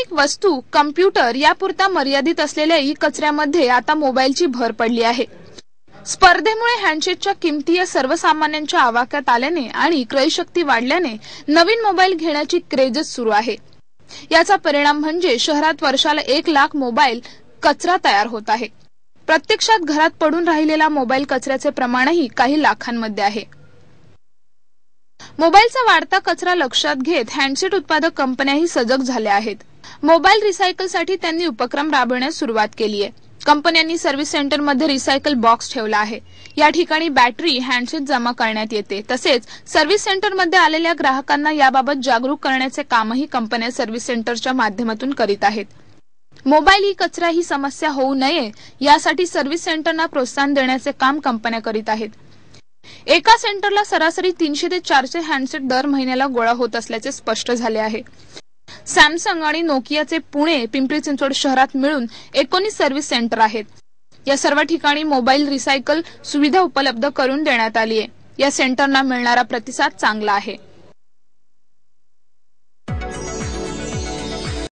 Electronic वस्तू, computer यापुरता मर्यादित असलेल्या ई कचऱ्यामध्ये आता मोबाईलची भर पडली आहे। स्पर्धेमुळे हँडसेटच्या किमती या सर्वसामान्यांच्या आवाक्यात आल्याने आणि क्रयशक्ती वाढल्याने नवीन मोबाईल घेण्याची क्रेजच सुरू आहे। याचा परिणाम म्हणजे शहरात वर्षाला 1 लाख मोबाईल कचरा तयार होत आहे। प्रत्यक्षात घरात पडून राहिलेला मोबाईल कचऱ्याचे प्रमाणही काही लाखांमध्ये आहे। मोबाईलचा वाढता कचरा लक्षात घेत हँडसेट उत्पादक कंपन्याही सजग झाल्या आहेत। मोबाईल रिसायकलसाठी त्यांनी उपक्रम राबवण्यास सुरुवात केली आहे। कंपन्यांनी सर्व्हिस सेंटरमध्ये रिसायकल बॉक्स ठेवला आहे। या ठिकाणी बॅटरी, हँडसेट जमा करण्यात येते। तसेच सर्व्हिस सेंटरमध्ये आलेल्या ग्राहकांना याबाबत जागरूक करण्याचे कामही कंपन्या सर्व्हिस सेंटरच्या माध्यमातून करीत आहेत। मोबाईल ई कचरा ही समस्या होऊ नये यासाठी सर्व्हिस सेंटरना प्रोत्साहन देण्याचे काम कंपन्या करीत आहेत। एका सेंटरला सरासरी 300 ते 400 हँडसेट दर महिन्याला गोळा होत असल्याचे स्पष्ट झाले आहे। सॅमसंग आणि नोकियाचे पुणे, पिंपरी चिंचवड शहरात मिळून 19 सर्व्हिस सेंटर आहेत। या सर्व ठिकाणी मोबाईल रिसायकल सुविधा उपलब्ध करून देण्यात आली आहे। या सेंटरना मिळणारा प्रतिसाद चांगला आहे।